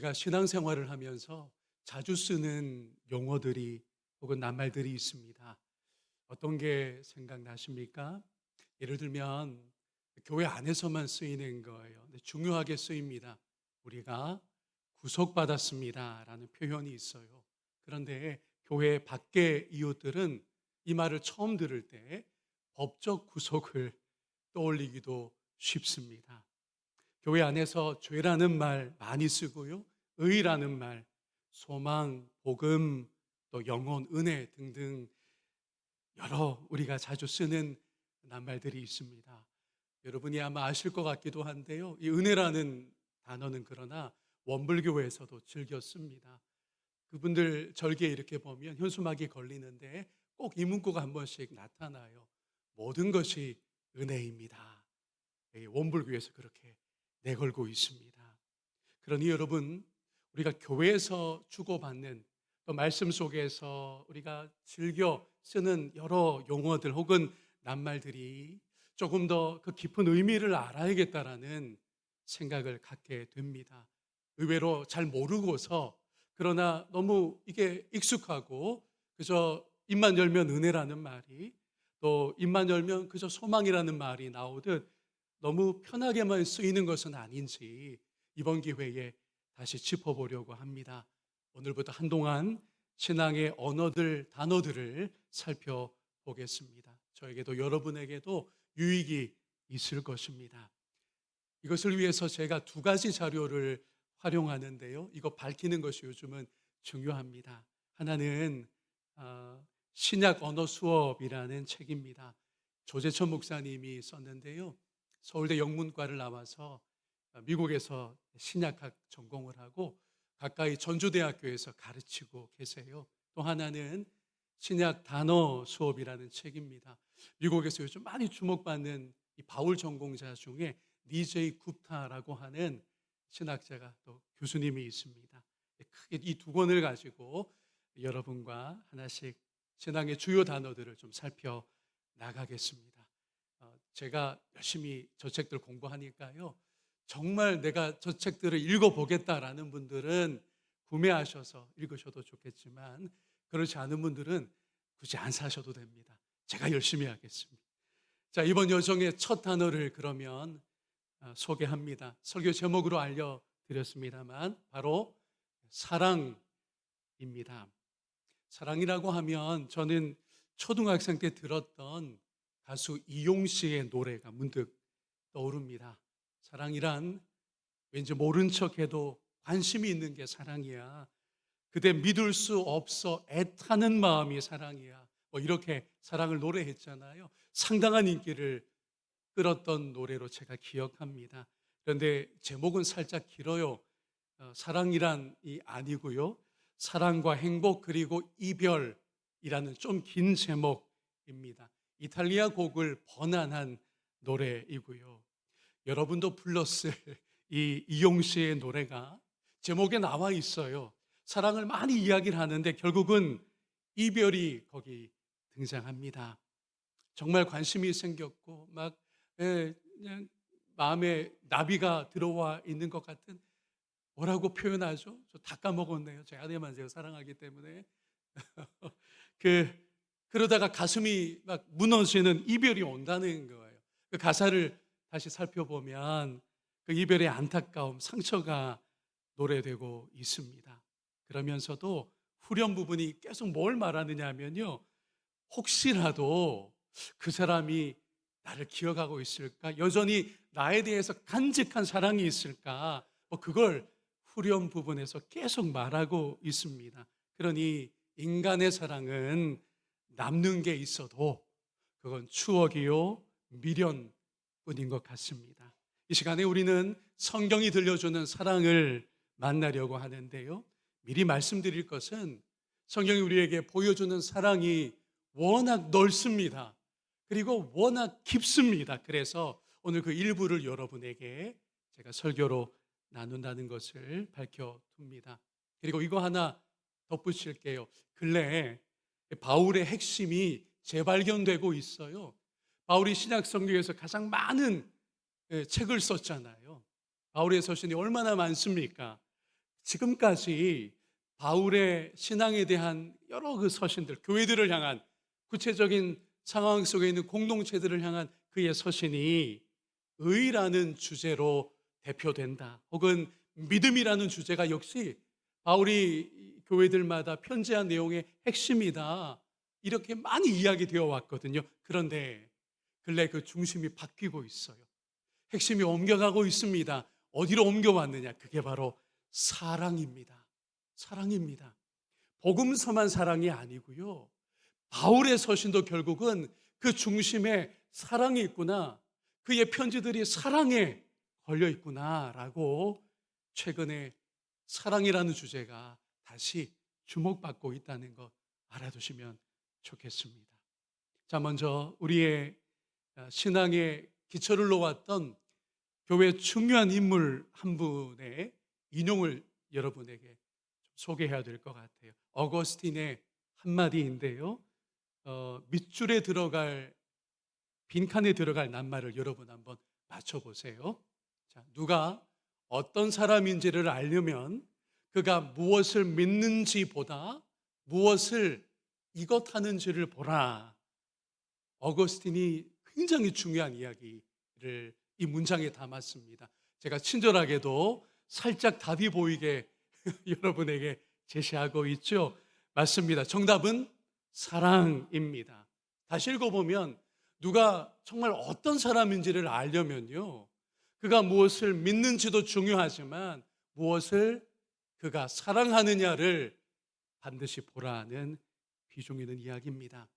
우리가 신앙생활을 하면서 자주 쓰는 용어들이 혹은 낱말들이 있습니다. 어떤 게 생각나십니까? 예를 들면 교회 안에서만 쓰이는 거예요. 근데 중요하게 쓰입니다. 우리가 구속받았습니다라는 표현이 있어요. 그런데 교회 밖의 이웃들은 이 말을 처음 들을 때 법적 구속을 떠올리기도 쉽습니다. 교회 안에서 죄라는 말 많이 쓰고요. 의라는 말, 소망, 복음, 또 영혼, 은혜 등등 여러 우리가 자주 쓰는 낱말들이 있습니다. 여러분이 아마 아실 것 같기도 한데요. 이 은혜라는 단어는 그러나 원불교에서도 즐겨 씁니다. 그분들 절기에 이렇게 보면 현수막이 걸리는데 꼭 이 문구가 한 번씩 나타나요. 모든 것이 은혜입니다. 원불교에서 그렇게 내걸고 있습니다. 그러니 여러분, 우리가 교회에서 주고받는 또 말씀 속에서 우리가 즐겨 쓰는 여러 용어들 혹은 낱말들이 조금 더 그 깊은 의미를 알아야겠다라는 생각을 갖게 됩니다. 의외로 잘 모르고서 그러나 너무 이게 익숙하고 그저 입만 열면 은혜라는 말이 또 입만 열면 그저 소망이라는 말이 나오듯 너무 편하게만 쓰이는 것은 아닌지 이번 기회에 다시 짚어보려고 합니다. 오늘부터 한동안 신앙의 언어들, 단어들을 살펴보겠습니다. 저에게도 여러분에게도 유익이 있을 것입니다. 이것을 위해서 제가 두 가지 자료를 활용하는데요. 이거 밝히는 것이 요즘은 중요합니다. 하나는 신약 언어 수업이라는 책입니다. 조재천 목사님이 썼는데요. 서울대 영문과를 나와서 미국에서 신약학 전공을 하고 가까이 전주대학교에서 가르치고 계세요. 또 하나는 신약 단어 수업이라는 책입니다. 미국에서 요즘 많이 주목받는 이 바울 전공자 중에 니제이 굽타라고 하는 신학자가 또 교수님이 있습니다. 크게 이 두 권을 가지고 여러분과 하나씩 신앙의 주요 단어들을 좀 살펴 나가겠습니다. 제가 열심히 저 책들 공부하니까요. 정말 내가 저 책들을 읽어보겠다라는 분들은 구매하셔서 읽으셔도 좋겠지만 그렇지 않은 분들은 굳이 안 사셔도 됩니다. 제가 열심히 하겠습니다. 자, 이번 여정의 첫 단어를 그러면 소개합니다. 설교 제목으로 알려드렸습니다만 바로 사랑입니다. 사랑이라고 하면 저는 초등학생 때 들었던 가수 이용씨의 노래가 문득 떠오릅니다. 사랑이란 왠지 모른 척해도 관심이 있는 게 사랑이야. 그대 믿을 수 없어 애타는 마음이 사랑이야. 뭐 이렇게 사랑을 노래했잖아요. 상당한 인기를 끌었던 노래로 제가 기억합니다. 그런데 제목은 살짝 길어요. 사랑이란이 아니고요. 사랑과 행복 그리고 이별이라는 좀 긴 제목입니다. 이탈리아 곡을 번안한 노래이고요. 여러분도 불렀을 이 이용 씨의 노래가 제목에 나와 있어요. 사랑을 많이 이야기를 하는데 결국은 이별이 거기 등장합니다. 정말 관심이 생겼고 막 그냥 마음에 나비가 들어와 있는 것 같은 뭐라고 표현하죠? 저 다 까먹었네요. 제 아내만 제가 사랑하기 때문에 그러다가 가슴이 막 무너지는 이별이 온다는 거예요. 그 가사를 다시 살펴보면 그 이별의 안타까움, 상처가 노래되고 있습니다. 그러면서도 후렴 부분이 계속 뭘 말하느냐 하면요. 혹시라도 그 사람이 나를 기억하고 있을까? 여전히 나에 대해서 간직한 사랑이 있을까? 그걸 후렴 부분에서 계속 말하고 있습니다. 그러니 인간의 사랑은 남는 게 있어도 그건 추억이요, 미련뿐인 것 같습니다. 이 시간에 우리는 성경이 들려주는 사랑을 만나려고 하는데요. 미리 말씀드릴 것은 성경이 우리에게 보여주는 사랑이 워낙 넓습니다. 그리고 워낙 깊습니다. 그래서 오늘 그 일부를 여러분에게 제가 설교로 나눈다는 것을 밝혀둡니다. 그리고 이거 하나 덧붙일게요. 근래에 바울의 핵심이 재발견되고 있어요. 바울이 신약 성경에서 가장 많은 책을 썼잖아요. 바울의 서신이 얼마나 많습니까? 지금까지 바울의 신앙에 대한 여러 그 서신들, 교회들을 향한 구체적인 상황 속에 있는 공동체들을 향한 그의 서신이 의라는 주제로 대표된다. 혹은 믿음이라는 주제가 역시 바울이 교회들마다 편지한 내용의 핵심이다. 이렇게 많이 이야기되어 왔거든요. 그런데 근래 그 중심이 바뀌고 있어요. 핵심이 옮겨가고 있습니다. 어디로 옮겨왔느냐? 그게 바로 사랑입니다. 사랑입니다. 복음서만 사랑이 아니고요. 바울의 서신도 결국은 그 중심에 사랑이 있구나. 그의 편지들이 사랑에 걸려 있구나라고 최근에 사랑이라는 주제가 다시 주목받고 있다는 것 알아두시면 좋겠습니다. 자, 먼저 우리의 신앙의 기초를 놓았던 교회 중요한 인물 한 분의 인용을 여러분에게 소개해야 될 것 같아요. 어거스틴의 한마디인데요. 밑줄에 들어갈 빈칸에 들어갈 낱말을 여러분 한번 맞춰보세요. 자, 누가 어떤 사람인지를 알려면 그가 무엇을 믿는지보다 무엇을 이것하는지를 보라. 어거스틴이 굉장히 중요한 이야기를 이 문장에 담았습니다. 제가 친절하게도 살짝 답이 보이게 여러분에게 제시하고 있죠. 맞습니다. 정답은 사랑입니다. 다시 읽어보면 누가 정말 어떤 사람인지를 알려면요, 그가 무엇을 믿는지도 중요하지만 무엇을 그가 사랑하느냐를 반드시 보라는 비중 있는 이야기입니다.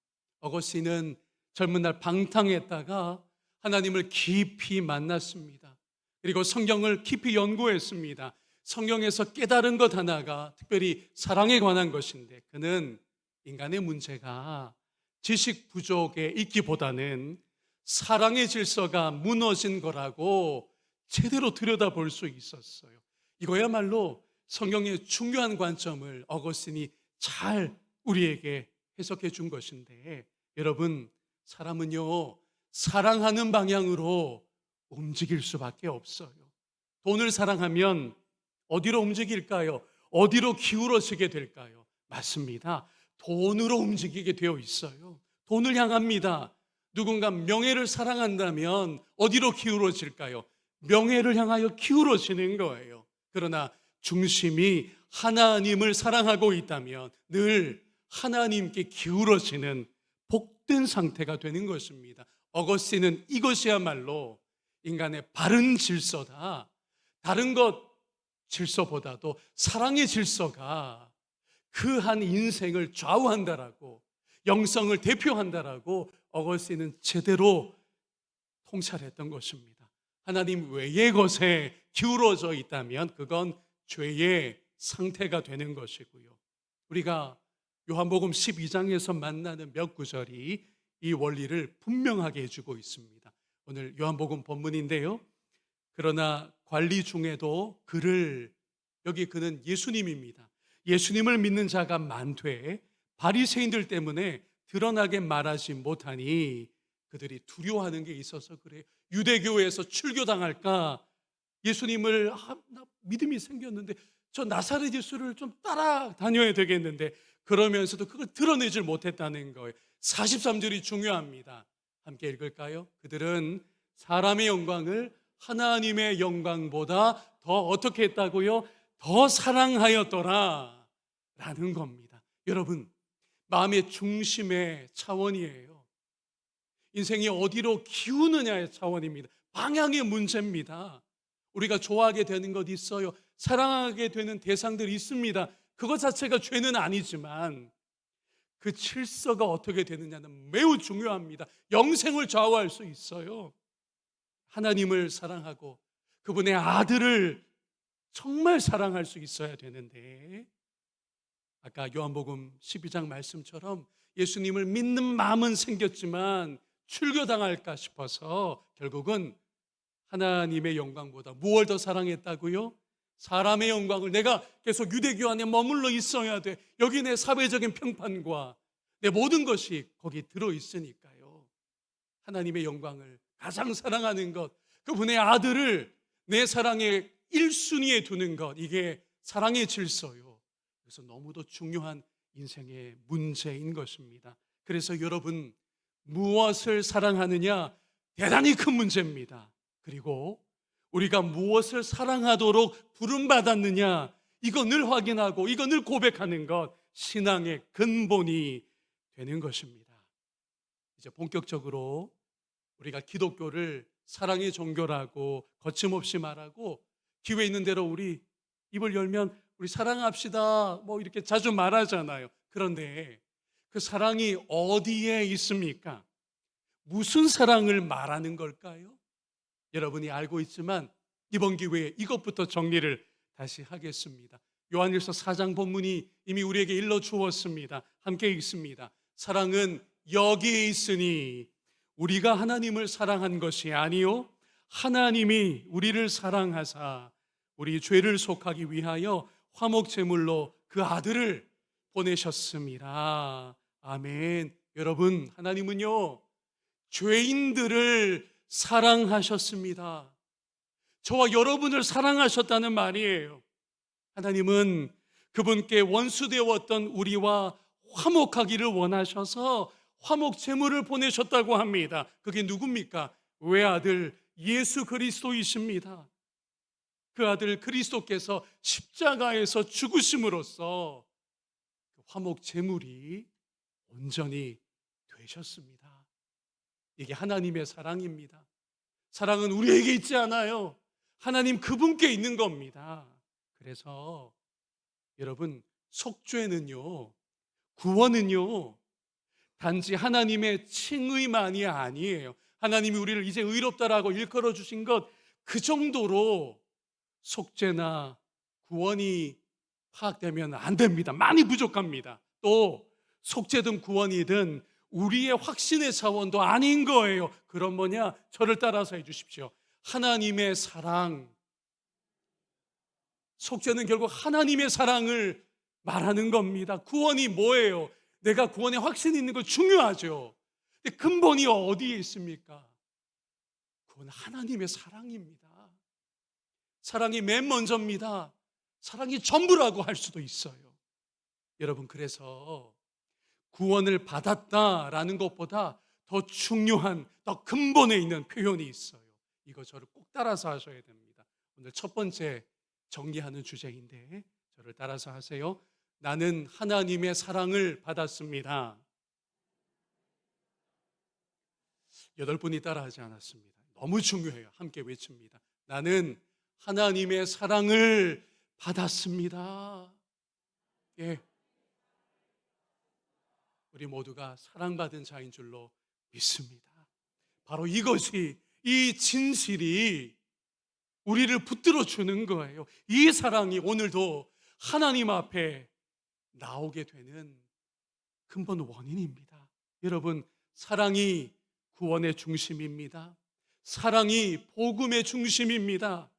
어거스틴은 젊은 날 방탕했다가 하나님을 깊이 만났습니다. 그리고 성경을 깊이 연구했습니다. 성경에서 깨달은 것 하나가 특별히 사랑에 관한 것인데, 그는 인간의 문제가 지식 부족에 있기보다는 사랑의 질서가 무너진 거라고 제대로 들여다볼 수 있었어요. 이거야말로 성경의 중요한 관점을 어거스틴이 잘 우리에게 해석해 준 것인데, 여러분, 사람은요, 사랑하는 방향으로 움직일 수밖에 없어요. 돈을 사랑하면 어디로 움직일까요? 어디로 기울어지게 될까요? 맞습니다. 돈으로 움직이게 되어 있어요. 돈을 향합니다. 누군가 명예를 사랑한다면 어디로 기울어질까요? 명예를 향하여 기울어지는 거예요. 그러나 중심이 하나님을 사랑하고 있다면 늘 하나님께 기울어지는 복된 상태가 되는 것입니다. 어거스틴은 이것이야말로 인간의 바른 질서다. 다른 것 질서보다도 사랑의 질서가 그 한 인생을 좌우한다라고, 영성을 대표한다라고 어거스틴은 제대로 통찰했던 것입니다. 하나님 외의 것에 기울어져 있다면 그건 죄의 상태가 되는 것이고요. 우리가 요한복음 12장에서 만나는 몇 구절이 이 원리를 분명하게 해주고 있습니다. 오늘 요한복음 본문인데요. 그러나 관리 중에도 여기 그는 예수님입니다. 예수님을 믿는 자가 많되 바리새인들 때문에 드러나게 말하지 못하니 그들이 두려워하는 게 있어서 그래요. 유대교에서 출교당할까? 예수님을 나 믿음이 생겼는데 저 나사렛 예수를 좀 따라다녀야 되겠는데, 그러면서도 그걸 드러내질 못했다는 거예요. 43절이 중요합니다. 함께 읽을까요? 그들은 사람의 영광을 하나님의 영광보다 더 어떻게 했다고요? 더 사랑하였더라 라는 겁니다. 여러분, 마음의 중심의 차원이에요. 인생이 어디로 기우느냐의 차원입니다. 방향의 문제입니다. 우리가 좋아하게 되는 것 있어요. 사랑하게 되는 대상들이 있습니다. 그것 자체가 죄는 아니지만 그 질서가 어떻게 되느냐는 매우 중요합니다. 영생을 좌우할 수 있어요. 하나님을 사랑하고 그분의 아들을 정말 사랑할 수 있어야 되는데, 아까 요한복음 12장 말씀처럼 예수님을 믿는 마음은 생겼지만 출교당할까 싶어서 결국은 하나님의 영광보다 무엇을 더 사랑했다고요? 사람의 영광을. 내가 계속 유대교 안에 머물러 있어야 돼. 여기 내 사회적인 평판과 내 모든 것이 거기 들어있으니까요. 하나님의 영광을 가장 사랑하는 것, 그분의 아들을 내 사랑의 1순위에 두는 것, 이게 사랑의 질서요. 그래서 너무도 중요한 인생의 문제인 것입니다. 그래서 여러분, 무엇을 사랑하느냐 대단히 큰 문제입니다. 그리고 우리가 무엇을 사랑하도록 부름받았느냐, 이거 늘 확인하고 이거 늘 고백하는 것, 신앙의 근본이 되는 것입니다. 이제 본격적으로 우리가 기독교를 사랑의 종교라고 거침없이 말하고, 기회 있는 대로 우리 입을 열면 우리 사랑합시다 뭐 이렇게 자주 말하잖아요. 그런데 그 사랑이 어디에 있습니까? 무슨 사랑을 말하는 걸까요? 여러분이 알고 있지만 이번 기회에 이것부터 정리를 다시 하겠습니다. 요한일서 4장 본문이 이미 우리에게 일러 주었습니다. 함께 읽습니다. 사랑은 여기에 있으니 우리가 하나님을 사랑한 것이 아니요 하나님이 우리를 사랑하사 우리 죄를 속하기 위하여 화목 제물로 그 아들을 보내셨습니다. 아멘. 여러분, 하나님은요 죄인들을 사랑하셨습니다. 저와 여러분을 사랑하셨다는 말이에요. 하나님은 그분께 원수되었던 우리와 화목하기를 원하셔서 화목 제물을 보내셨다고 합니다. 그게 누굽니까? 외아들 예수 그리스도이십니다. 그 아들 그리스도께서 십자가에서 죽으심으로써 화목 제물이 온전히 되셨습니다. 이게 하나님의 사랑입니다. 사랑은 우리에게 있지 않아요. 하나님 그분께 있는 겁니다. 그래서 여러분, 속죄는요, 구원은요 단지 하나님의 칭의만이 아니에요. 하나님이 우리를 이제 의롭다라고 일컬어 주신 것, 그 정도로 속죄나 구원이 파악되면 안 됩니다. 많이 부족합니다. 또 속죄든 구원이든 우리의 확신의 차원도 아닌 거예요. 그럼 뭐냐? 저를 따라서 해주십시오. 하나님의 사랑. 속죄는 결국 하나님의 사랑을 말하는 겁니다. 구원이 뭐예요? 내가 구원에 확신이 있는 거 중요하죠. 근데 근본이 어디에 있습니까? 그건 하나님의 사랑입니다. 사랑이 맨 먼저입니다. 사랑이 전부라고 할 수도 있어요. 여러분, 그래서 구원을 받았다라는 것보다 더 중요한, 더 근본에 있는 표현이 있어요. 이거 저를 꼭 따라서 하셔야 됩니다. 오늘 첫 번째 정리하는 주제인데 저를 따라서 하세요. 나는 하나님의 사랑을 받았습니다. 8분이 따라하지 않았습니다. 너무 중요해요. 함께 외칩니다. 나는 하나님의 사랑을 받았습니다. 예. 우리 모두가 사랑받은 자인 줄로 믿습니다. 바로 이것이, 이 진실이 우리를 붙들어 주는 거예요. 이 사랑이 오늘도 하나님 앞에 나오게 되는 근본 원인입니다. 여러분, 사랑이 구원의 중심입니다. 사랑이 복음의 중심입니다.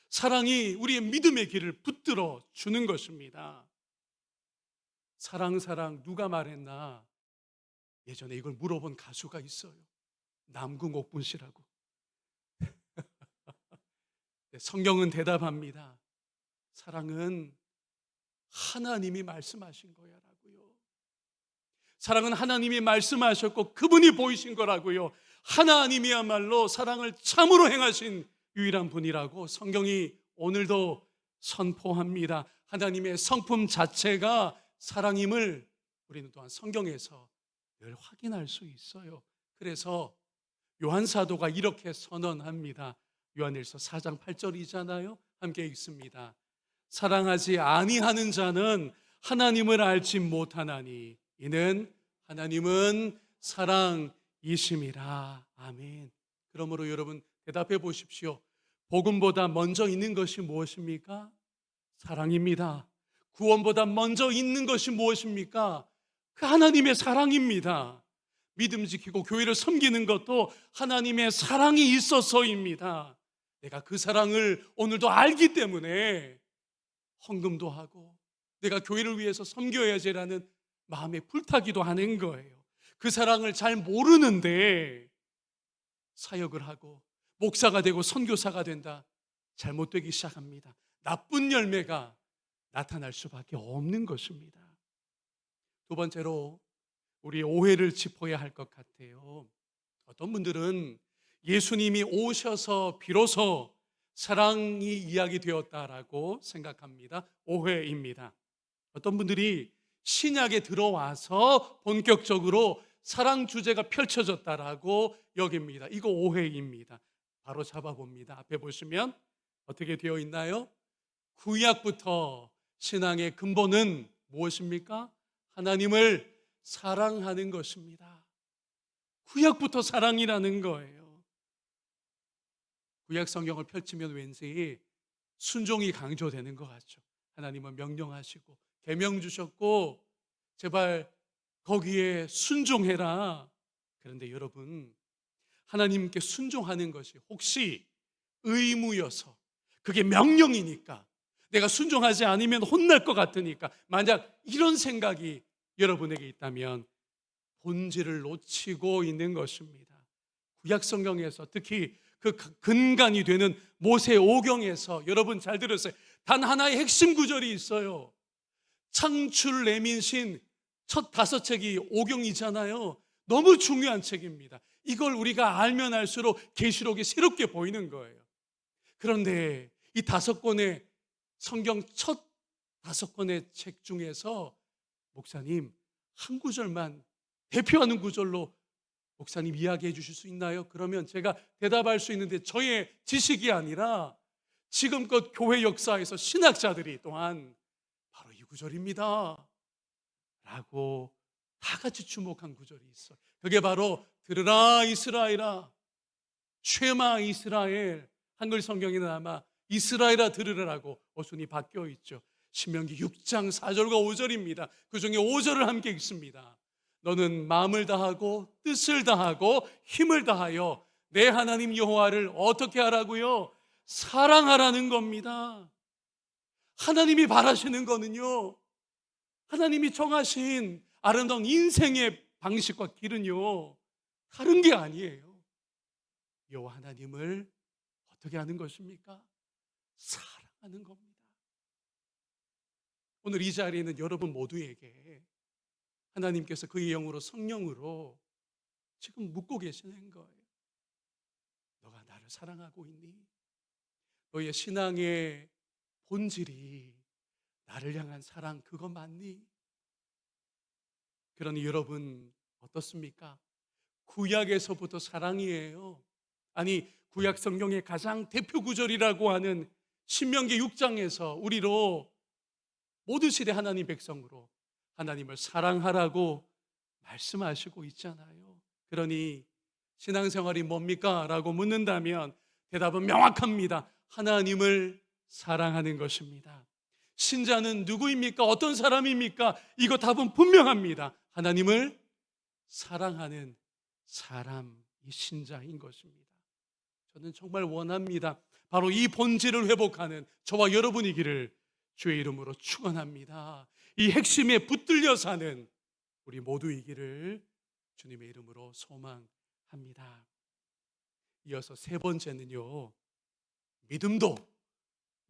사랑이 우리의 믿음의 길을 붙들어 주는 것입니다. 사랑 누가 말했나? 예전에 이걸 물어본 가수가 있어요. 남궁옥분 씨라고. 성경은 대답합니다. 사랑은 하나님이 말씀하신 거야라고요. 사랑은 하나님이 말씀하셨고 그분이 보이신 거라고요. 하나님이야말로 사랑을 참으로 행하신 유일한 분이라고 성경이 오늘도 선포합니다. 하나님의 성품 자체가 사랑임을 우리는 또한 성경에서 늘 확인할 수 있어요. 그래서 요한 사도가 이렇게 선언합니다. 요한일서 4장 8절이잖아요. 함께 읽습니다. 사랑하지 아니하는 자는 하나님을 알지 못하나니 이는 하나님은 사랑이심이라. 아멘. 그러므로 여러분 대답해 보십시오. 복음보다 먼저 있는 것이 무엇입니까? 사랑입니다. 구원보다 먼저 있는 것이 무엇입니까? 그 하나님의 사랑입니다. 믿음 지키고 교회를 섬기는 것도 하나님의 사랑이 있어서입니다. 내가 그 사랑을 오늘도 알기 때문에 헌금도 하고 내가 교회를 위해서 섬겨야지라는 마음에 불타기도 하는 거예요. 그 사랑을 잘 모르는데 사역을 하고 목사가 되고 선교사가 된다. 잘못되기 시작합니다. 나쁜 열매가 나타날 수밖에 없는 것입니다. 두 번째로 우리 오해를 짚어야 할 것 같아요. 어떤 분들은 예수님이 오셔서 비로소 사랑이 이야기되었다라고 생각합니다. 오해입니다. 어떤 분들이 신약에 들어와서 본격적으로 사랑 주제가 펼쳐졌다라고 여깁니다. 이거 오해입니다. 바로 잡아봅니다. 앞에 보시면 어떻게 되어 있나요? 구약부터 신앙의 근본은 무엇입니까? 하나님을 사랑하는 것입니다. 구약부터 사랑이라는 거예요. 구약 성경을 펼치면 왠지 순종이 강조되는 것 같죠. 하나님은 명령하시고 계명 주셨고 제발 거기에 순종해라. 그런데 여러분, 하나님께 순종하는 것이 혹시 의무여서 그게 명령이니까 내가 순종하지 않으면 혼날 것 같으니까 만약 이런 생각이 여러분에게 있다면 본질을 놓치고 있는 것입니다. 구약 성경에서 특히 그 근간이 되는 모세 오경에서 여러분 잘 들었어요. 단 하나의 핵심 구절이 있어요. 창출 레민신 첫 5책이 오경이잖아요. 너무 중요한 책입니다. 이걸 우리가 알면 알수록 계시록이 새롭게 보이는 거예요. 그런데 이 5권의 성경 첫 5권의 책 중에서 목사님 한 구절만 대표하는 구절로 목사님 이야기해 주실 수 있나요? 그러면 제가 대답할 수 있는데 저의 지식이 아니라 지금껏 교회 역사에서 신학자들이 또한 바로 이 구절입니다 라고 다 같이 주목한 구절이 있어요. 그게 바로 들으라 이스라엘아, 쉐마 이스라엘. 한글 성경에는 아마 이스라엘아 들으라라고 어순이 바뀌어 있죠. 신명기 6장 4절과 5절입니다. 그 중에 5절을 함께 읽습니다. 너는 마음을 다하고 뜻을 다하고 힘을 다하여 내 하나님 여호와를 어떻게 하라고요? 사랑하라는 겁니다. 하나님이 바라시는 거는요, 하나님이 정하신 아름다운 인생의 방식과 길은요 다른 게 아니에요. 여호와 하나님을 어떻게 하는 것입니까? 사랑하는 겁니다. 오늘 이 자리에 있는 여러분 모두에게 하나님께서 그의 영으로 성령으로 지금 묻고 계시는 거예요. 너가 나를 사랑하고 있니? 너의 신앙의 본질이 나를 향한 사랑 그거 맞니? 그러니 여러분 어떻습니까? 구약에서부터 사랑이에요. 아니 구약 성경의 가장 대표 구절이라고 하는 신명기 6장에서 우리로 모든 시대 하나님 백성으로 하나님을 사랑하라고 말씀하시고 있잖아요. 그러니 신앙생활이 뭡니까? 라고 묻는다면 대답은 명확합니다. 하나님을 사랑하는 것입니다. 신자는 누구입니까? 어떤 사람입니까? 이거 답은 분명합니다. 하나님을 사랑하는 사람이 신자인 것입니다. 저는 정말 원합니다. 바로 이 본질을 회복하는 저와 여러분이기를 주의 이름으로 축원합니다. 이 핵심에 붙들려 사는 우리 모두이기를 주님의 이름으로 소망합니다. 이어서 세 번째는요, 믿음도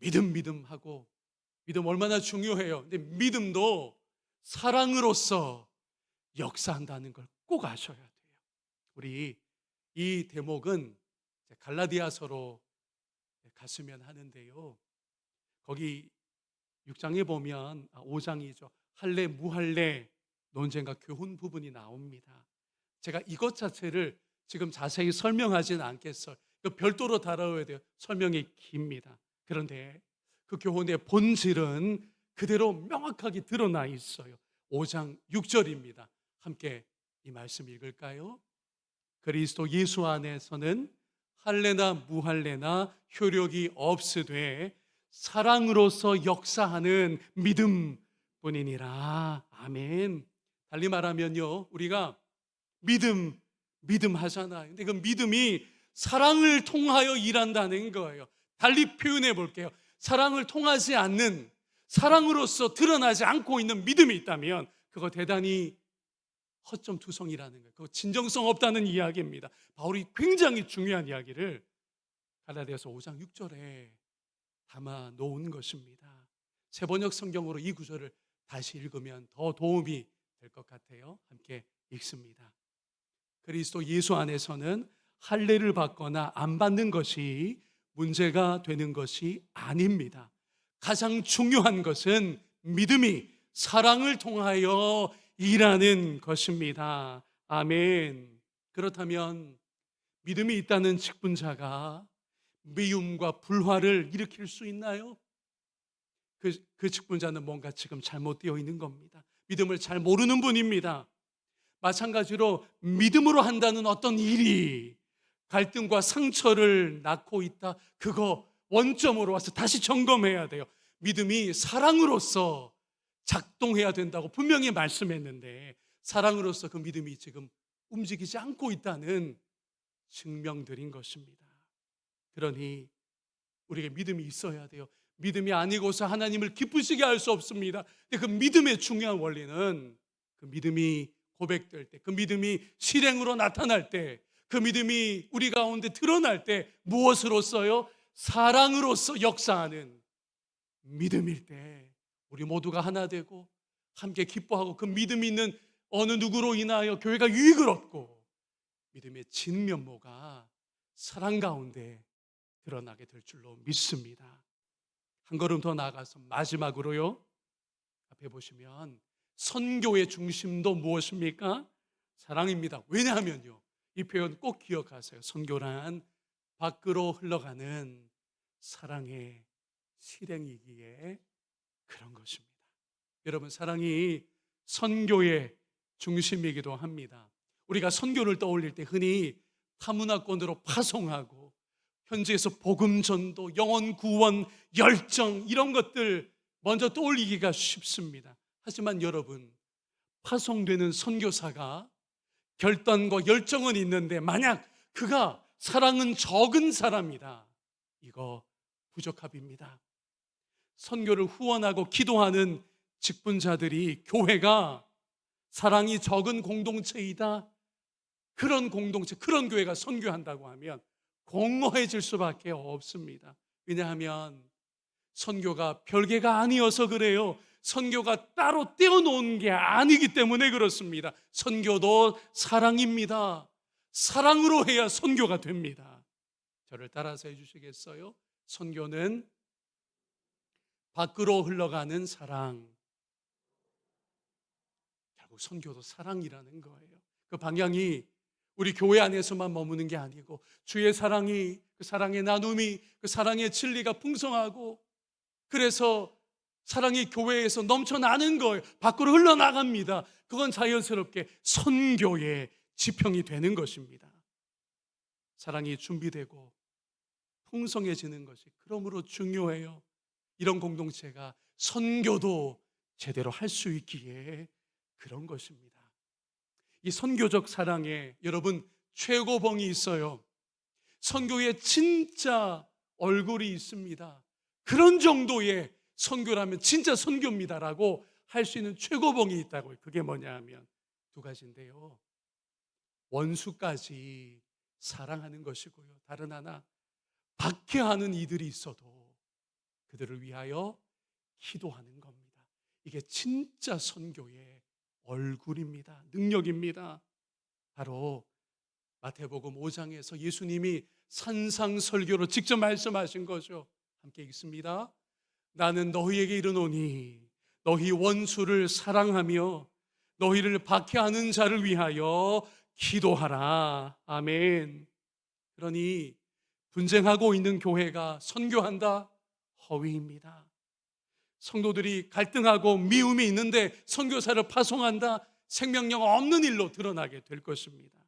믿음하고 믿음 얼마나 중요해요. 근데 믿음도 사랑으로서 역사한다는 걸 꼭 아셔야 돼요. 우리 이 대목은 갈라디아서로 갔으면 하는데요. 거기 6장에 보면 5장이죠. 할례 무할례 논쟁과 교훈 부분이 나옵니다. 제가 이것 자체를 지금 자세히 설명하지는 않겠어요. 별도로 다뤄야 돼요. 설명이 깁니다. 그런데 그 교훈의 본질은 그대로 명확하게 드러나 있어요. 5장 6절입니다. 함께 이 말씀 읽을까요? 그리스도 예수 안에서는 할례나 무할례나 효력이 없으되 사랑으로서 역사하는 믿음뿐이니라. 아멘. 달리 말하면요, 우리가 믿음 하잖아요. 근데 그 믿음이 사랑을 통하여 일한다는 거예요. 달리 표현해 볼게요. 사랑을 통하지 않는, 사랑으로서 드러나지 않고 있는 믿음이 있다면 그거 대단히 허점투성이라는 거예요. 그거 진정성 없다는 이야기입니다. 바울이 굉장히 중요한 이야기를 갈라디아서 5장 6절에 담아 놓은 것입니다. 새번역 성경으로 이 구절을 다시 읽으면 더 도움이 될 것 같아요. 함께 읽습니다. 그리스도 예수 안에서는 할례를 받거나 안 받는 것이 문제가 되는 것이 아닙니다. 가장 중요한 것은 믿음이 사랑을 통하여 일하는 것입니다. 아멘. 그렇다면 믿음이 있다는 직분자가 미움과 불화를 일으킬 수 있나요? 그 직분자는 뭔가 지금 잘못되어 있는 겁니다. 믿음을 잘 모르는 분입니다. 마찬가지로 믿음으로 한다는 어떤 일이 갈등과 상처를 낳고 있다. 그거 원점으로 와서 다시 점검해야 돼요. 믿음이 사랑으로서 작동해야 된다고 분명히 말씀했는데 사랑으로서 그 믿음이 지금 움직이지 않고 있다는 증명들인 것입니다. 그러니 우리에게 믿음이 있어야 돼요. 믿음이 아니고서 하나님을 기쁘시게 할 수 없습니다. 근데 그 믿음의 중요한 원리는 그 믿음이 고백될 때, 그 믿음이 실행으로 나타날 때, 그 믿음이 우리 가운데 드러날 때 무엇으로써요? 사랑으로서 역사하는 믿음일 때 우리 모두가 하나 되고 함께 기뻐하고 그 믿음 있는 어느 누구로 인하여 교회가 유익을 얻고 믿음의 진면모가 사랑 가운데 드러나게 될 줄로 믿습니다. 한 걸음 더 나아가서 마지막으로요. 앞에 보시면 선교의 중심도 무엇입니까? 사랑입니다. 왜냐하면요. 이 표현 꼭 기억하세요. 선교란 밖으로 흘러가는 사랑의 실행이기에 그런 것입니다. 여러분, 사랑이 선교의 중심이기도 합니다. 우리가 선교를 떠올릴 때 흔히 타문화권으로 파송하고 현지에서 복음 전도, 영혼 구원, 열정 이런 것들 먼저 떠올리기가 쉽습니다. 하지만 여러분, 파송되는 선교사가 결단과 열정은 있는데 만약 그가 사랑은 적은 사람이다. 이거 부적합입니다. 선교를 후원하고 기도하는 직분자들이 교회가 사랑이 적은 공동체이다. 그런 공동체, 그런 교회가 선교한다고 하면 공허해질 수밖에 없습니다. 왜냐하면 선교가 별개가 아니어서 그래요. 선교가 따로 떼어놓은 게 아니기 때문에 그렇습니다. 선교도 사랑입니다. 사랑으로 해야 선교가 됩니다. 저를 따라서 해주시겠어요? 선교는 밖으로 흘러가는 사랑. 결국 선교도 사랑이라는 거예요. 그 방향이 우리 교회 안에서만 머무는 게 아니고 주의 사랑이, 그 사랑의 나눔이, 그 사랑의 진리가 풍성하고 그래서 사랑이 교회에서 넘쳐나는 거예요. 밖으로 흘러나갑니다. 그건 자연스럽게 선교의 지평이 되는 것입니다. 사랑이 준비되고 풍성해지는 것이 그러므로 중요해요. 이런 공동체가 선교도 제대로 할 수 있기에 그런 것입니다. 이 선교적 사랑에 여러분 최고봉이 있어요. 선교에 진짜 얼굴이 있습니다. 그런 정도의 선교라면 진짜 선교입니다라고 할 수 있는 최고봉이 있다고요. 그게 뭐냐 하면 두 가지인데요. 원수까지 사랑하는 것이고요. 다른 하나, 박해하는 이들이 있어도 그들을 위하여 기도하는 겁니다. 이게 진짜 선교의 얼굴입니다. 능력입니다. 바로 마태복음 5장에서 예수님이 산상설교로 직접 말씀하신 거죠. 함께 읽습니다. 나는 너희에게 이르노니 너희 원수를 사랑하며 너희를 박해하는 자를 위하여 기도하라. 아멘. 그러니 분쟁하고 있는 교회가 선교한다? 허위입니다. 성도들이 갈등하고 미움이 있는데 선교사를 파송한다? 생명력 없는 일로 드러나게 될 것입니다.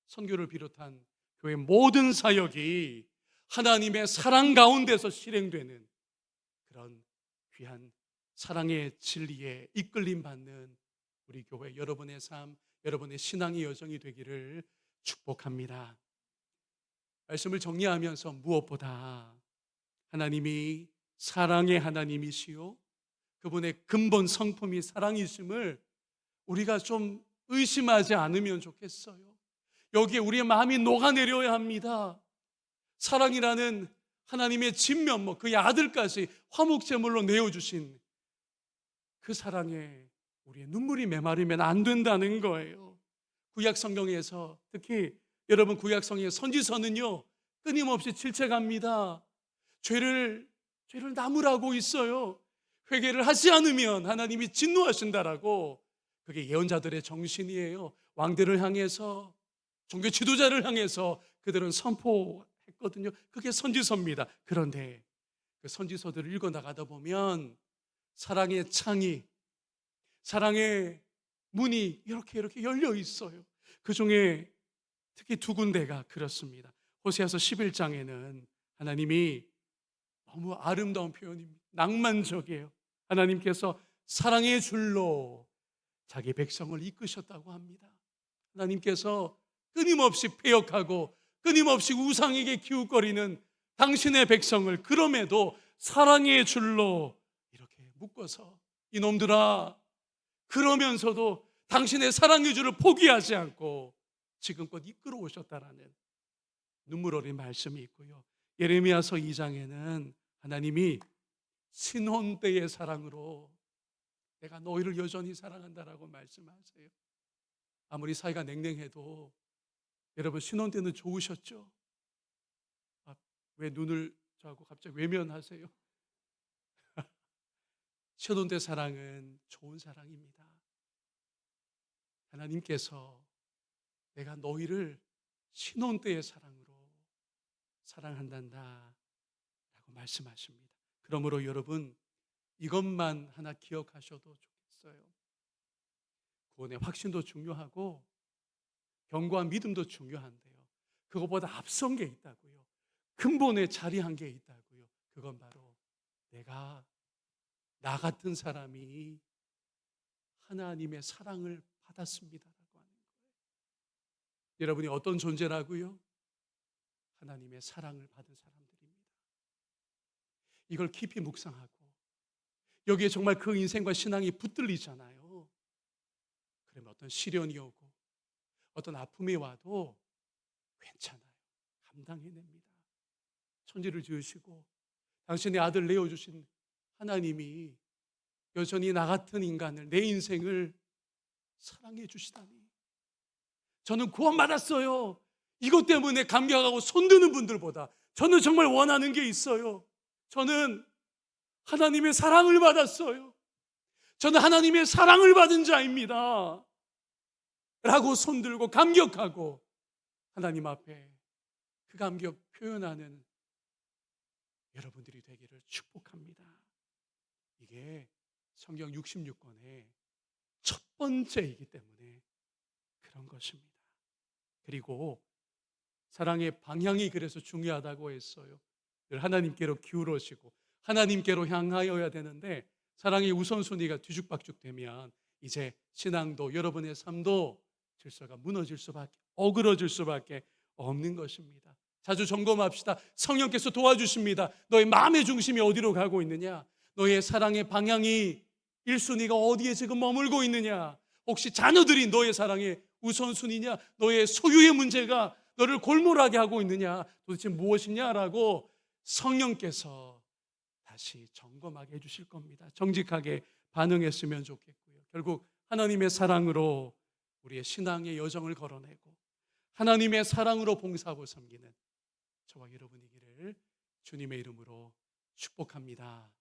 선교를 비롯한 교회 모든 사역이 하나님의 사랑 가운데서 실행되는 그런 귀한 사랑의 진리에 이끌림 받는 우리 교회 여러분의 삶, 여러분의 신앙의 여정이 되기를 축복합니다. 말씀을 정리하면서 무엇보다 하나님이 사랑의 하나님이시요 그분의 근본 성품이 사랑이심을 우리가 좀 의심하지 않으면 좋겠어요. 여기에 우리의 마음이 녹아내려야 합니다. 사랑이라는 하나님의 진면모, 그의 아들까지 화목제물로 내어주신 그 사랑에 우리의 눈물이 메마르면 안 된다는 거예요. 구약 성경에서 특히 여러분 구약 성경의 선지서는요 끊임없이 질책합니다. 죄를 나무라고 있어요. 회개를 하지 않으면 하나님이 진노하신다라고. 그게 예언자들의 정신이에요. 왕들을 향해서, 종교 지도자를 향해서 그들은 선포했거든요. 그게 선지서입니다. 그런데 그 선지서들을 읽어 나가다 보면 사랑의 창이, 사랑의 문이 이렇게 열려 있어요. 그 중에 특히 두 군데가 그렇습니다. 호세아서 11장에는 하나님이 너무 아름다운 표현입니다. 낭만적이에요. 하나님께서 사랑의 줄로 자기 백성을 이끄셨다고 합니다. 하나님께서 끊임없이 패역하고 끊임없이 우상에게 기웃거리는 당신의 백성을 그럼에도 사랑의 줄로 이렇게 묶어서 이놈들아, 그러면서도 당신의 사랑의 줄을 포기하지 않고 지금껏 이끌어 오셨다라는 눈물 어린 말씀이 있고요. 예레미야서 2장에는 하나님이 신혼 때의 사랑으로 내가 너희를 여전히 사랑한다라고 말씀하세요. 아무리 사이가 냉랭해도 여러분 신혼 때는 좋으셨죠? 왜 눈을 저하고 갑자기 외면하세요? 신혼 때 사랑은 좋은 사랑입니다. 하나님께서 내가 너희를 신혼 때의 사랑으로 사랑한단다 라고 말씀하십니다. 그러므로 여러분 이것만 하나 기억하셔도 좋겠어요. 구원의 확신도 중요하고 견고한 믿음도 중요한데요, 그것보다 앞선 게 있다고요. 근본에 자리한 게 있다고요. 그건 바로 내가, 나 같은 사람이 하나님의 사랑을 받았습니다라고 하는 거예요. 여러분이 어떤 존재라고요? 하나님의 사랑을 받은 사람들입니다. 이걸 깊이 묵상하고 여기에 정말 그 인생과 신앙이 붙들리잖아요. 그러면 어떤 시련이 오고 어떤 아픔이 와도 괜찮아요. 감당해냅니다. 천지를 지으시고 당신의 아들 내어주신 하나님이 여전히 나 같은 인간을, 내 인생을 사랑해 주시다니. 저는 구원받았어요. 이것 때문에 감격하고 손드는 분들보다 저는 정말 원하는 게 있어요. 저는 하나님의 사랑을 받았어요. 저는 하나님의 사랑을 받은 자입니다 라고 손들고 감격하고 하나님 앞에 그 감격 표현하는 여러분들이 되기를 축복합니다. 이게 성경 66권의 첫 번째이기 때문에 그런 것입니다. 그리고 사랑의 방향이 그래서 중요하다고 했어요. 늘 하나님께로 기울어지고 하나님께로 향하여야 되는데 사랑의 우선순위가 뒤죽박죽되면 이제 신앙도 여러분의 삶도 질서가 무너질 수밖에, 어그러질 수밖에 없는 것입니다. 자주 점검합시다. 성령께서 도와주십니다. 너의 마음의 중심이 어디로 가고 있느냐? 너의 사랑의 방향이 1순위가 어디에 지금 머물고 있느냐? 혹시 자녀들이 너의 사랑의 우선순위냐? 너의 소유의 문제가 너를 골몰하게 하고 있느냐? 도대체 무엇이냐라고 성령께서 다시 점검하게 해주실 겁니다. 정직하게 반응했으면 좋겠고요. 결국 하나님의 사랑으로 우리의 신앙의 여정을 걸어내고 하나님의 사랑으로 봉사하고 섬기는 저와 여러분이기를 주님의 이름으로 축복합니다.